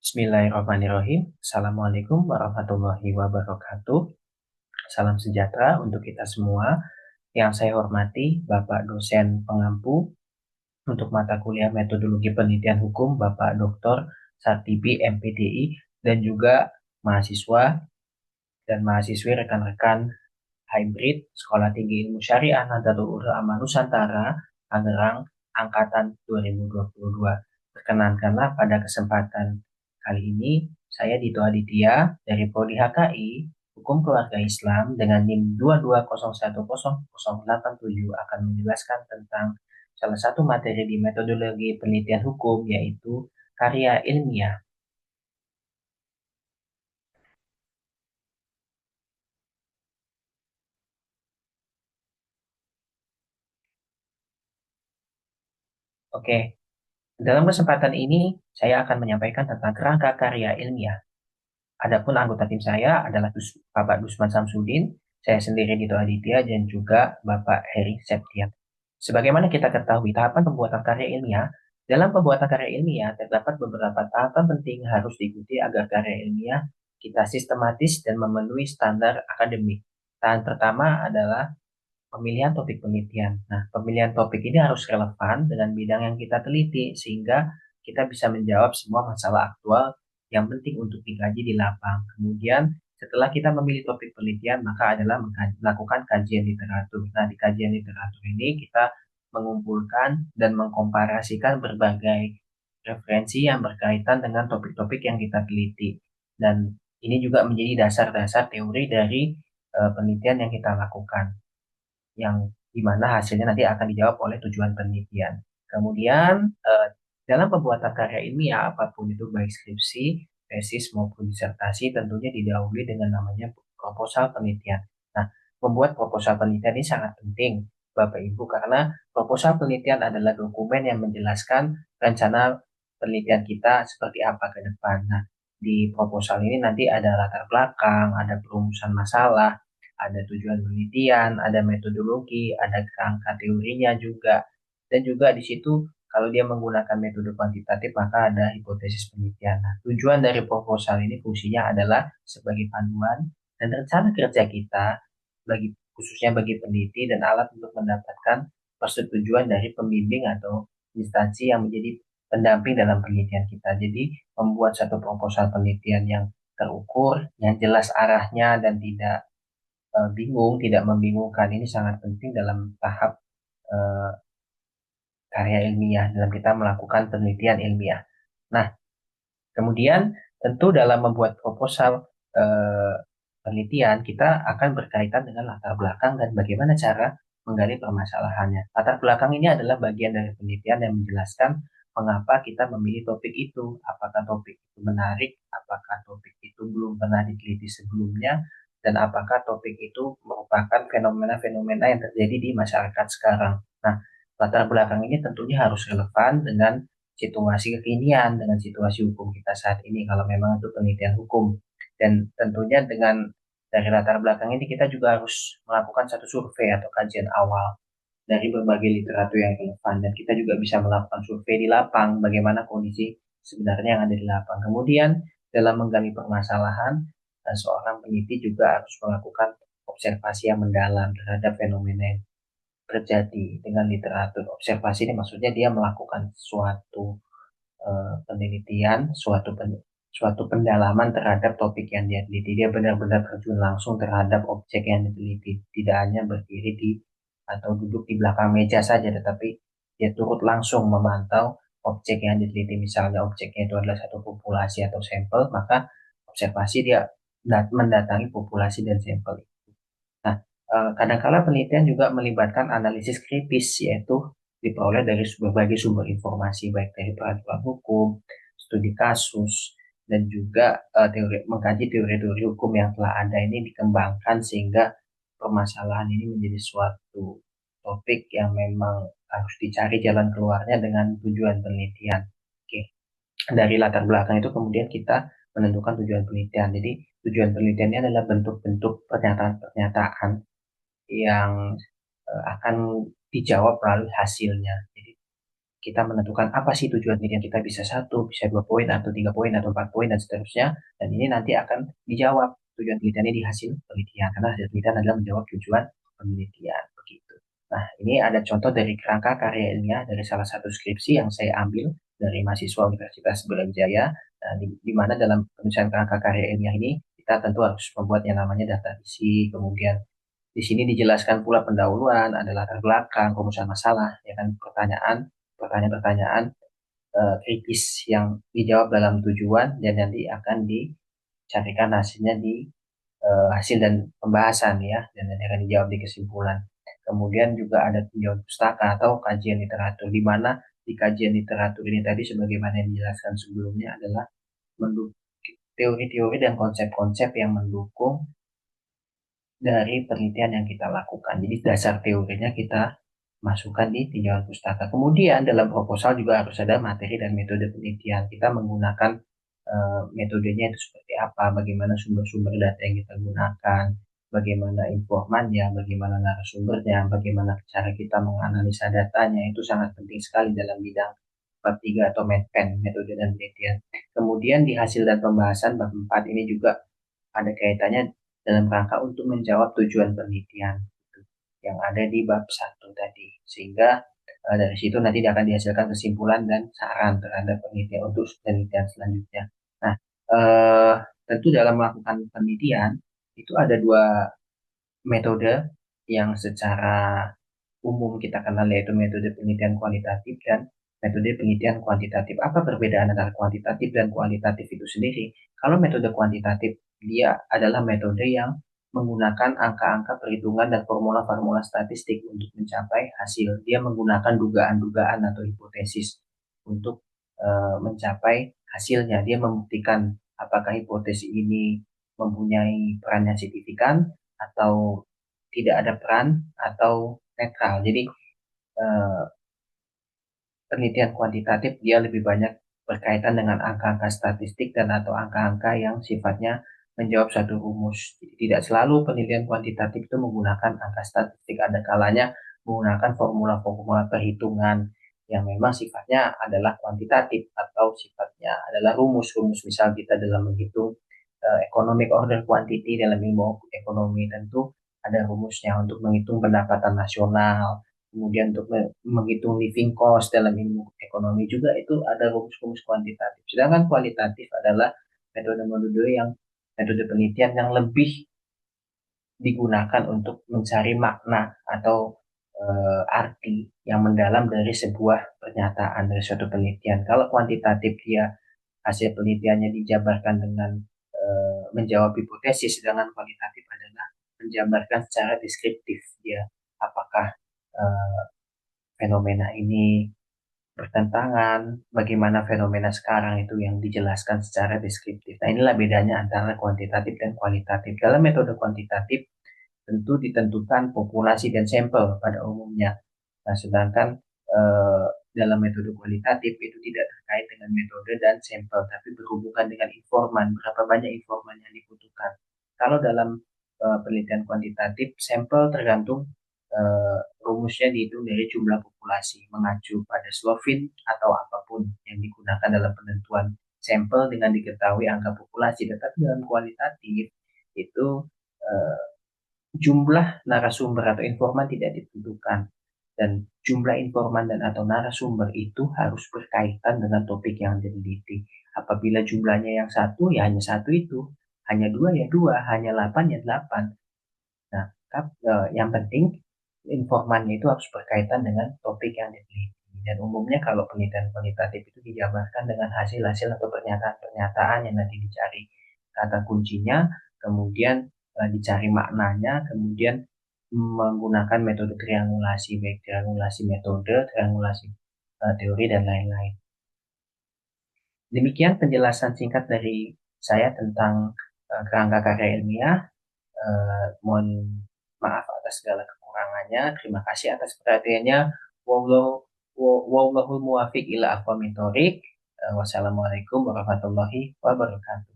Bismillahirrahmanirrahim. Assalamualaikum warahmatullahi wabarakatuh. Salam sejahtera untuk kita semua. Yang saya hormati Bapak dosen pengampu untuk mata kuliah Metodologi Penelitian Hukum Bapak Dr. Sartibi MPDI dan juga mahasiswa dan mahasiswi rekan-rekan hybrid Sekolah Tinggi Ilmu Syariah Nahdlatul Ulama Nusantara Tangerang angkatan 2022. Perkenankanlah pada kesempatan kali ini saya Dito Aditya dari Prodi HKI Hukum Keluarga Islam dengan NIM 220100087 akan menjelaskan tentang salah satu materi di metodologi penelitian hukum yaitu karya ilmiah. Oke, dalam kesempatan ini saya akan menyampaikan tentang kerangka karya ilmiah. Adapun anggota tim saya adalah Bapak Dusman Samsudin, saya sendiri Dito Aditya, dan juga Bapak Heri Septian. Sebagaimana kita ketahui, tahapan pembuatan karya ilmiah, dalam pembuatan karya ilmiah terdapat beberapa tahapan penting harus diikuti agar karya ilmiah kita sistematis dan memenuhi standar akademik. Tahapan pertama adalah pemilihan topik penelitian. Nah, pemilihan topik ini harus relevan dengan bidang yang kita teliti sehingga kita bisa menjawab semua masalah aktual yang penting untuk dikaji di lapang. Kemudian, setelah kita memilih topik penelitian, maka adalah melakukan kajian literatur. Nah, di kajian literatur ini kita mengumpulkan dan mengkomparasikan berbagai referensi yang berkaitan dengan topik-topik yang kita teliti. Dan ini juga menjadi dasar-dasar teori dari penelitian yang kita lakukan yang dimana hasilnya nanti akan dijawab oleh tujuan penelitian. Kemudian dalam pembuatan karya ilmiah apapun itu baik skripsi, tesis maupun disertasi tentunya didahului dengan namanya proposal penelitian. Nah, membuat proposal penelitian ini sangat penting Bapak Ibu karena proposal penelitian adalah dokumen yang menjelaskan rencana penelitian kita seperti apa ke depan. Nah, di proposal ini nanti ada latar belakang, ada perumusan masalah, ada tujuan penelitian, ada metodologi, ada kerangka teorinya juga. Dan juga di situ kalau dia menggunakan metode kuantitatif maka ada hipotesis penelitian. Nah, tujuan dari proposal ini fungsinya adalah sebagai panduan dan rencana kerja kita bagi khususnya bagi peneliti dan alat untuk mendapatkan persetujuan dari pembimbing atau instansi yang menjadi pendamping dalam penelitian kita. Jadi membuat satu proposal penelitian yang terukur, yang jelas arahnya dan tidak bingung, tidak membingungkan. Ini sangat penting dalam tahap eh, karya ilmiah, dalam kita melakukan penelitian ilmiah. Nah, kemudian tentu dalam membuat proposal eh, penelitian, kita akan berkaitan dengan latar belakang dan bagaimana cara menggali permasalahannya. Latar belakang ini adalah bagian dari penelitian yang menjelaskan mengapa kita memilih topik itu, apakah topik itu menarik, apakah topik itu belum pernah diteliti sebelumnya, dan apakah topik itu merupakan fenomena-fenomena yang terjadi di masyarakat sekarang. Nah, latar belakang ini tentunya harus relevan dengan situasi kekinian, dengan situasi hukum kita saat ini, kalau memang itu penelitian hukum. Dan tentunya dengan dari latar belakang ini kita juga harus melakukan satu survei atau kajian awal dari berbagai literatur yang relevan dan kita juga bisa melakukan survei di lapang bagaimana kondisi sebenarnya yang ada di lapang. Kemudian dalam menggali permasalahan, seorang peneliti juga harus melakukan observasi yang mendalam terhadap fenomena yang terjadi dengan literatur. Observasi ini maksudnya dia melakukan suatu penelitian, suatu pendalaman terhadap topik yang dia teliti. Dia benar-benar terjun langsung terhadap objek yang diteliti, tidak hanya berdiri di atau duduk di belakang meja saja, tetapi dia turut langsung memantau objek yang diteliti. Misalnya objeknya itu adalah satu populasi atau sampel, maka observasi dia mendatangi populasi dan sampel. Nah, kadangkala penelitian juga melibatkan analisis kritis, yaitu diperoleh dari berbagai sumber informasi, baik dari peraturan hukum, studi kasus, dan juga mengkaji teori-teori hukum yang telah ada ini dikembangkan sehingga permasalahan ini menjadi suatu topik yang memang harus dicari jalan keluarnya dengan tujuan penelitian. Oke. Dari latar belakang itu kemudian kita menentukan tujuan penelitian. Jadi tujuan penelitiannya adalah bentuk-bentuk pernyataan-pernyataan yang akan dijawab melalui hasilnya. Jadi kita menentukan apa sih tujuan penelitian kita, bisa 1, bisa 2 poin, atau 3 poin, atau 4 poin, dan seterusnya. Dan ini nanti akan dijawab tujuan penelitiannya di hasil penelitian, karena hasil penelitian adalah menjawab tujuan penelitian. Begitu. Nah, ini ada contoh dari kerangka karya ilmiah dari salah satu skripsi yang saya ambil dari mahasiswa Universitas Brawijaya, di mana dalam penulisan kerangka karya ilmiah ini kita tentu harus membuat yang namanya daftar isi, kemudian di sini dijelaskan pula pendahuluan, ada latar belakang, rumusan masalah, ya kan, pertanyaan-pertanyaan kritis yang dijawab dalam tujuan, dan nanti akan dicarikan hasilnya di hasil dan pembahasan, ya, dan nanti akan dijawab di kesimpulan. Kemudian juga ada tinjauan pustaka atau kajian literatur, di mana di kajian literatur ini tadi sebagaimana yang dijelaskan sebelumnya adalah mendukung teori-teori dan konsep-konsep yang mendukung dari penelitian yang kita lakukan. Jadi dasar teorinya kita masukkan di tinjauan pustaka. Kemudian dalam proposal juga harus ada materi dan metode penelitian. Kita menggunakan metodenya itu seperti apa, bagaimana sumber-sumber data yang kita gunakan, bagaimana informannya, bagaimana narasumbernya, bagaimana cara kita menganalisa datanya. Itu sangat penting sekali dalam bidang bab 3 atau MEDPEN, metode dan penelitian. Kemudian di hasil dan pembahasan bab 4 ini juga ada kaitannya dalam rangka untuk menjawab tujuan penelitian yang ada di bab 1 tadi. Sehingga dari situ nanti akan dihasilkan kesimpulan dan saran terhadap penelitian untuk penelitian selanjutnya. Nah, tentu dalam melakukan penelitian itu ada dua metode yang secara umum kita kenal, yaitu metode penelitian kualitatif dan metode penelitian kuantitatif. Apa perbedaan antara kuantitatif dan kualitatif itu sendiri? Kalau metode kuantitatif, dia adalah metode yang menggunakan angka-angka perhitungan dan formula-formula statistik untuk mencapai hasil. Dia menggunakan dugaan-dugaan atau hipotesis untuk mencapai hasilnya. Dia membuktikan apakah hipotesis ini mempunyai peran yang signifikan atau tidak ada peran atau netral. Jadi eh, penelitian kuantitatif dia lebih banyak berkaitan dengan angka-angka statistik dan atau angka-angka yang sifatnya menjawab satu rumus. Jadi, tidak selalu penelitian kuantitatif itu menggunakan angka statistik, ada kalanya menggunakan formula-formula perhitungan yang memang sifatnya adalah kuantitatif atau sifatnya adalah rumus-rumus. Misal kita dalam menghitung economic order quantity dalam ilmu ekonomi, tentu ada rumusnya untuk menghitung pendapatan nasional. Kemudian untuk menghitung living cost dalam ilmu ekonomi juga itu ada rumus-rumus kuantitatif. Sedangkan kualitatif adalah metode-metode yang metode penelitian yang lebih digunakan untuk mencari makna atau arti yang mendalam dari sebuah pernyataan, dari suatu penelitian. Kalau kuantitatif dia hasil penelitiannya dijabarkan dengan menjawab hipotesis, sedangkan kualitatif adalah menjabarkan secara deskriptif dia apakah uh, fenomena ini bertentangan, bagaimana fenomena sekarang itu yang dijelaskan secara deskriptif. Nah, inilah bedanya antara kuantitatif dan kualitatif. Dalam metode kuantitatif tentu ditentukan populasi dan sampel pada umumnya. Nah, sedangkan eh, dalam metode kualitatif itu tidak terkait dengan metode dan sampel, tapi berhubungan dengan informan, berapa banyak informan yang dibutuhkan. Kalau dalam penelitian kuantitatif, sampel tergantung rumusnya dihitung dari jumlah populasi, mengacu pada Slovin atau apapun yang digunakan dalam penentuan sampel dengan diketahui angka populasi. Tetapi dalam kualitatif itu eh, jumlah narasumber atau informan tidak ditentukan, dan jumlah informan dan atau narasumber itu harus berkaitan dengan topik yang diteliti. Apabila jumlahnya yang satu, ya hanya satu itu, hanya dua ya dua, hanya 8 ya 8. Nah, yang penting informannya itu harus berkaitan dengan topik yang diteliti. Dan umumnya kalau penelitian kualitatif itu dijabarkan dengan hasil-hasil atau pernyataan-pernyataan yang nanti dicari kata kuncinya, kemudian dicari maknanya, kemudian menggunakan metode triangulasi, baik triangulasi metode, triangulasi teori, dan lain-lain. Demikian penjelasan singkat dari saya tentang kerangka karya ilmiah. Mohon maaf atas segala kekurangannya. Terima kasih atas perhatiannya. Wallahul muwafiq ila aqwamit thoriq. Wassalamualaikum warahmatullahi wabarakatuh.